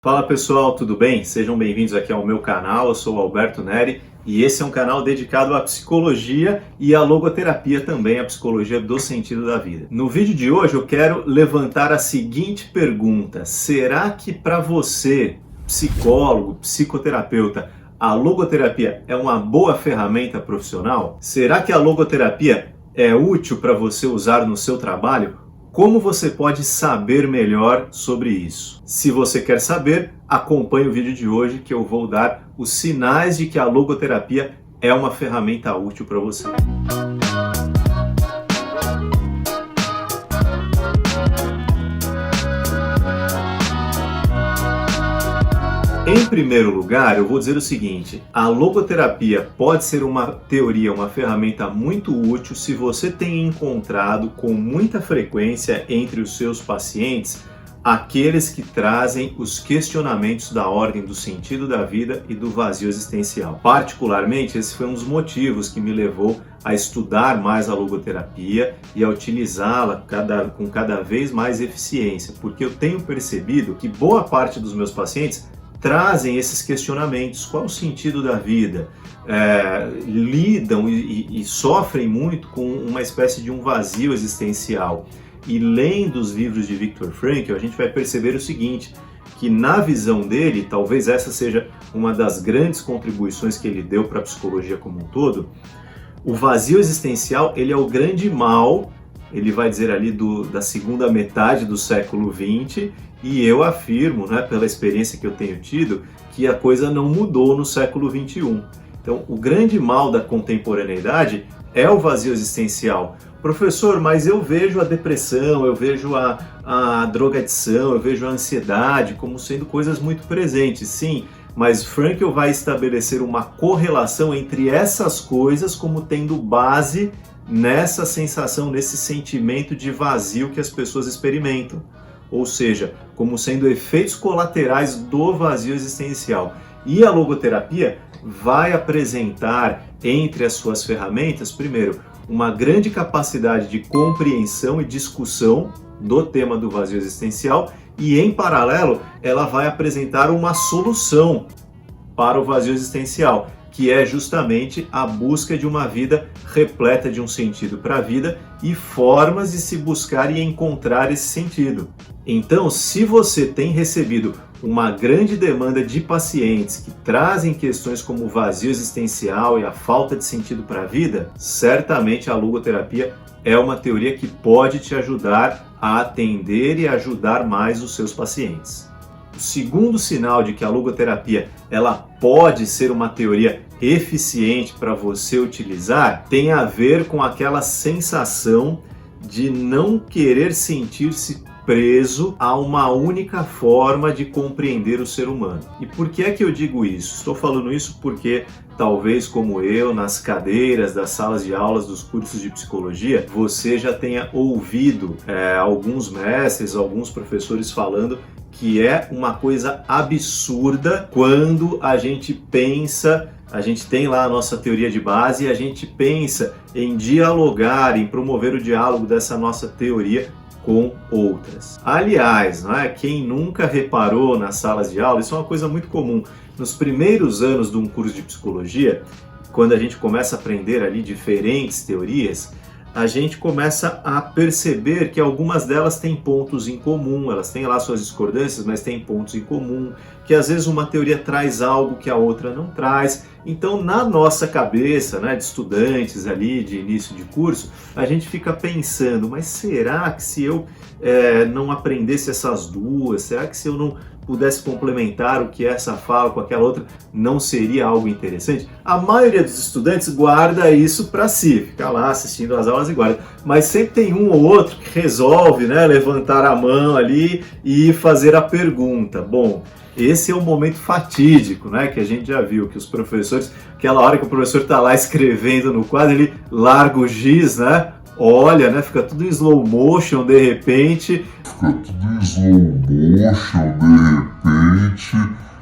Fala pessoal, tudo bem? Sejam bem-vindos aqui ao meu canal, eu sou o Alberto Neri e esse é um canal dedicado à psicologia e à logoterapia também, a psicologia do sentido da vida. No vídeo de hoje eu quero levantar a seguinte pergunta: será que para você, psicólogo, psicoterapeuta, a logoterapia é uma boa ferramenta profissional? Será que a logoterapia é útil para você usar no seu trabalho? Como você pode saber melhor sobre isso? Se você quer saber, acompanhe o vídeo de hoje que eu vou dar os sinais de que a logoterapia é uma ferramenta útil para você. Em primeiro lugar, eu vou dizer o seguinte: a logoterapia pode ser uma teoria, uma ferramenta muito útil se você tem encontrado com muita frequência entre os seus pacientes aqueles que trazem os questionamentos da ordem do sentido da vida e do vazio existencial. Particularmente, esse foi um dos motivos que me levou a estudar mais a logoterapia e a utilizá-la com cada vez mais eficiência, porque eu tenho percebido que boa parte dos meus pacientes trazem esses questionamentos: qual o sentido da vida? Lidam e sofrem muito com uma espécie de um vazio existencial. E lendo os livros de Viktor Frankl, a gente vai perceber o seguinte, que na visão dele, talvez essa seja uma das grandes contribuições que ele deu para a psicologia como um todo, o vazio existencial ele é o grande mal, ele vai dizer ali da segunda metade do século XX, e eu afirmo, né, pela experiência que eu tenho tido, que a coisa não mudou no século XXI. Então, o grande mal da contemporaneidade é o vazio existencial. Professor, mas eu vejo a depressão, eu vejo a drogadição, eu vejo a ansiedade como sendo coisas muito presentes. Sim, mas Frankl vai estabelecer uma correlação entre essas coisas como tendo base nessa sensação, nesse sentimento de vazio que as pessoas experimentam. Ou seja, como sendo efeitos colaterais do vazio existencial. E a logoterapia vai apresentar entre as suas ferramentas, primeiro, uma grande capacidade de compreensão e discussão do tema do vazio existencial e, em paralelo, ela vai apresentar uma solução para o vazio existencial, que é justamente a busca de uma vida repleta de um sentido para a vida e formas de se buscar e encontrar esse sentido. Então, se você tem recebido uma grande demanda de pacientes que trazem questões como o vazio existencial e a falta de sentido para a vida, certamente a logoterapia é uma teoria que pode te ajudar a atender e ajudar mais os seus pacientes. O segundo sinal de que a logoterapia ela pode ser uma teoria eficiente para você utilizar tem a ver com aquela sensação de não querer sentir-se preso a uma única forma de compreender o ser humano. E por que é que eu digo isso? Estou falando isso porque, talvez como eu, nas cadeiras das salas de aulas dos cursos de psicologia, você já tenha ouvido alguns mestres, alguns professores falando que é uma coisa absurda quando a gente pensa, a gente tem lá a nossa teoria de base e a gente pensa em dialogar, em promover o diálogo dessa nossa teoria com outras. Aliás, não é? Quem nunca reparou nas salas de aula, isso é uma coisa muito comum. Nos primeiros anos de um curso de psicologia, quando a gente começa a aprender ali diferentes teorias, a gente começa a perceber que algumas delas têm pontos em comum, elas têm lá suas discordâncias, mas têm pontos em comum, que às vezes uma teoria traz algo que a outra não traz. Então, na nossa cabeça, né, de estudantes ali, de início de curso, a gente fica pensando, mas será que se eu não aprendesse essas duas, será que se eu não pudesse complementar o que essa fala com aquela outra, não seria algo interessante? A maioria dos estudantes guarda isso para si, fica lá assistindo as aulas e guarda, mas sempre tem um ou outro que resolve, né, levantar a mão ali e fazer a pergunta. Bom, esse é o momento fatídico, né, que a gente já viu, que os professores, aquela hora que o professor está lá escrevendo no quadro, ele larga o giz, né, olha, né, fica tudo em slow motion de repente.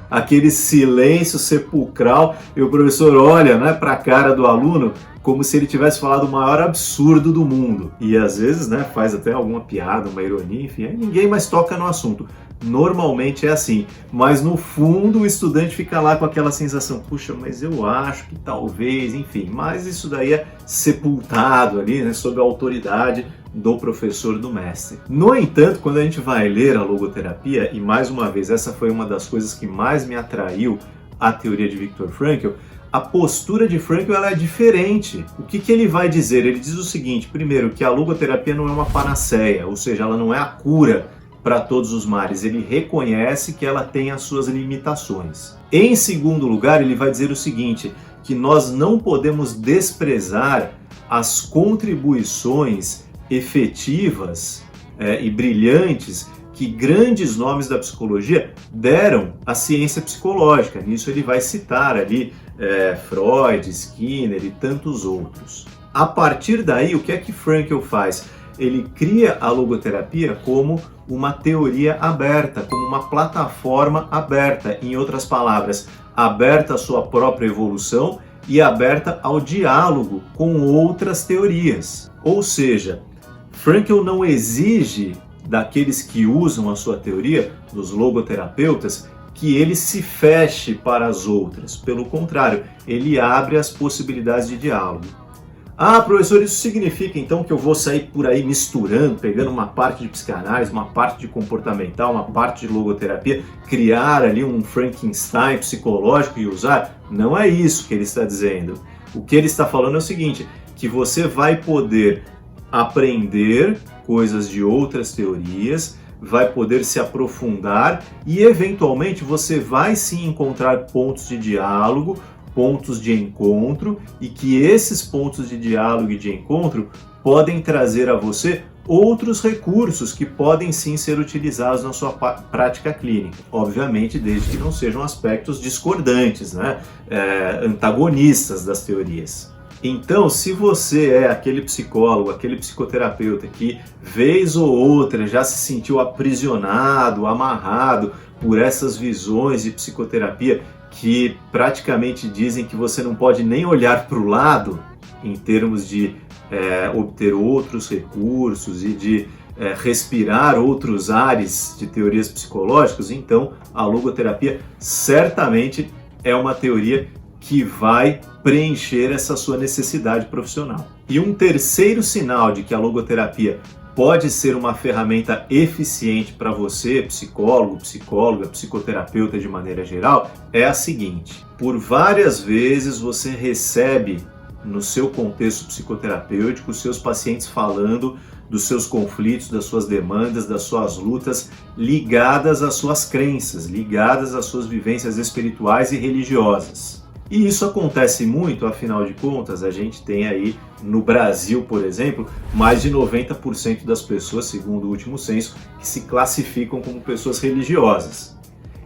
Aquele silêncio sepulcral e o professor olha, né, para a cara do aluno como se ele tivesse falado o maior absurdo do mundo. E às vezes, né, faz até alguma piada, uma ironia, enfim, aí ninguém mais toca no assunto. Normalmente é assim, mas no fundo o estudante fica lá com aquela sensação, puxa, mas eu acho que talvez, enfim, mas isso daí é sepultado ali, né, sob a autoridade do professor, do mestre. No entanto, quando a gente vai ler a logoterapia, e mais uma vez, essa foi uma das coisas que mais me atraiu à teoria de Viktor Frankl, a postura de Frankl ela é diferente. O que ele vai dizer? Ele diz o seguinte, primeiro, que a logoterapia não é uma panaceia, ou seja, ela não é a cura para todos os males, ele reconhece que ela tem as suas limitações. Em segundo lugar, ele vai dizer o seguinte, que nós não podemos desprezar as contribuições efetivas e brilhantes que grandes nomes da psicologia deram à ciência psicológica. Nisso ele vai citar ali Freud, Skinner e tantos outros. A partir daí, o que é que Frankl faz? Ele cria a logoterapia como uma teoria aberta, como uma plataforma aberta, em outras palavras, aberta à sua própria evolução e aberta ao diálogo com outras teorias. Ou seja, Frankl não exige daqueles que usam a sua teoria, dos logoterapeutas, que ele se feche para as outras. Pelo contrário, ele abre as possibilidades de diálogo. Ah, professor, isso significa então que eu vou sair por aí misturando, pegando uma parte de psicanálise, uma parte de comportamental, uma parte de logoterapia, criar ali um Frankenstein psicológico e usar? Não é isso que ele está dizendo. O que ele está falando é o seguinte, que você vai poder aprender coisas de outras teorias, vai poder se aprofundar e eventualmente você vai sim encontrar pontos de diálogo, pontos de encontro, e que esses pontos de diálogo e de encontro podem trazer a você outros recursos que podem sim ser utilizados na sua prática clínica. Obviamente, desde que não sejam aspectos discordantes, né? Antagonistas das teorias. Então, se você é aquele psicólogo, aquele psicoterapeuta que, vez ou outra, já se sentiu aprisionado, amarrado por essas visões de psicoterapia que praticamente dizem que você não pode nem olhar para o lado em termos de obter outros recursos e de respirar outros ares de teorias psicológicas, então a logoterapia certamente é uma teoria que vai preencher essa sua necessidade profissional. E um terceiro sinal de que a logoterapia pode ser uma ferramenta eficiente para você, psicólogo, psicóloga, psicoterapeuta de maneira geral, é a seguinte: por várias vezes você recebe no seu contexto psicoterapêutico os seus pacientes falando dos seus conflitos, das suas demandas, das suas lutas ligadas às suas crenças, ligadas às suas vivências espirituais e religiosas. E isso acontece muito, afinal de contas, a gente tem aí no Brasil, por exemplo, mais de 90% das pessoas, segundo o último censo, que se classificam como pessoas religiosas.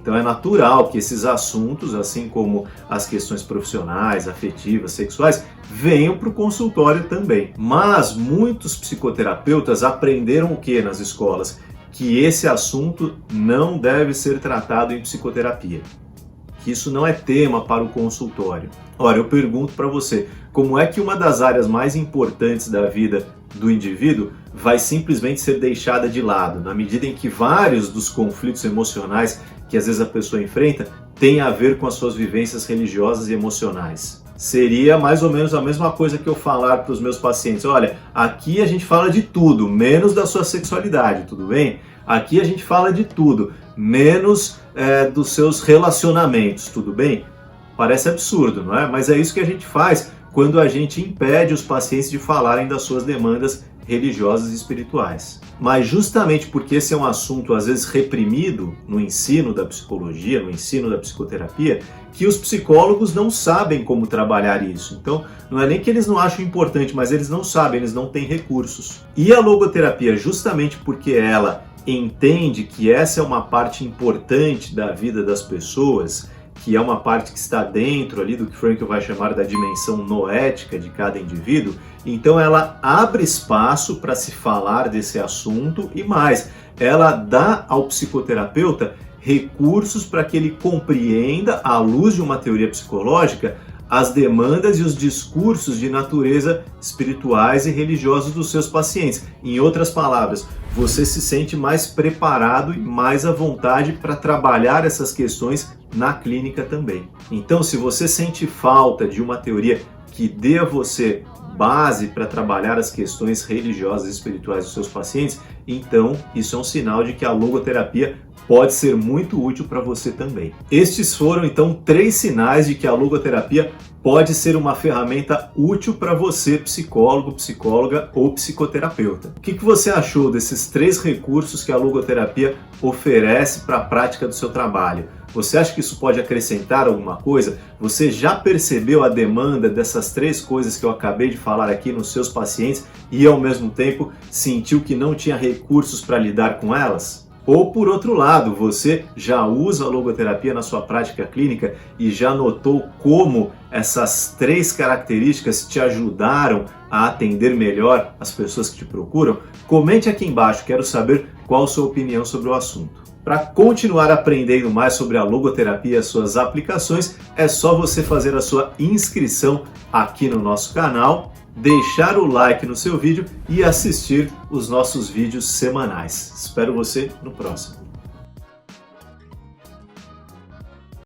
Então é natural que esses assuntos, assim como as questões profissionais, afetivas, sexuais, venham para o consultório também. Mas muitos psicoterapeutas aprenderam o que nas escolas? Que esse assunto não deve ser tratado em psicoterapia. Que isso não é tema para o consultório. Ora, eu pergunto para você, como é que uma das áreas mais importantes da vida do indivíduo vai simplesmente ser deixada de lado, na medida em que vários dos conflitos emocionais que às vezes a pessoa enfrenta têm a ver com as suas vivências religiosas e emocionais? Seria mais ou menos a mesma coisa que eu falar para os meus pacientes: olha, aqui a gente fala de tudo, menos da sua sexualidade, tudo bem? Aqui a gente fala de tudo, menos dos seus relacionamentos, tudo bem? Parece absurdo, não é? Mas é isso que a gente faz quando a gente impede os pacientes de falarem das suas demandas religiosas e espirituais. Mas justamente porque esse é um assunto às vezes reprimido no ensino da psicologia, no ensino da psicoterapia, que os psicólogos não sabem como trabalhar isso. Então, não é nem que eles não acham importante, mas eles não sabem, eles não têm recursos. E a logoterapia, justamente porque ela entende que essa é uma parte importante da vida das pessoas, que é uma parte que está dentro ali do que Frankl vai chamar da dimensão noética de cada indivíduo, então ela abre espaço para se falar desse assunto e mais, ela dá ao psicoterapeuta recursos para que ele compreenda, à luz de uma teoria psicológica, as demandas e os discursos de natureza espirituais e religiosos dos seus pacientes. Em outras palavras, você se sente mais preparado e mais à vontade para trabalhar essas questões na clínica também. Então, se você sente falta de uma teoria que dê a você base para trabalhar as questões religiosas e espirituais dos seus pacientes, então isso é um sinal de que a logoterapia pode ser muito útil para você também. Estes foram então 3 sinais de que a logoterapia pode ser uma ferramenta útil para você, psicólogo, psicóloga ou psicoterapeuta. O que você achou desses 3 recursos que a logoterapia oferece para a prática do seu trabalho? Você acha que isso pode acrescentar alguma coisa? Você já percebeu a demanda dessas 3 coisas que eu acabei de falar aqui nos seus pacientes e ao mesmo tempo sentiu que não tinha recursos para lidar com elas? Ou por outro lado, você já usa a logoterapia na sua prática clínica e já notou como essas 3 características te ajudaram a atender melhor as pessoas que te procuram? Comente aqui embaixo, quero saber qual a sua opinião sobre o assunto. Para continuar aprendendo mais sobre a logoterapia e as suas aplicações, é só você fazer a sua inscrição aqui no nosso canal, deixar o like no seu vídeo e assistir os nossos vídeos semanais. Espero você no próximo.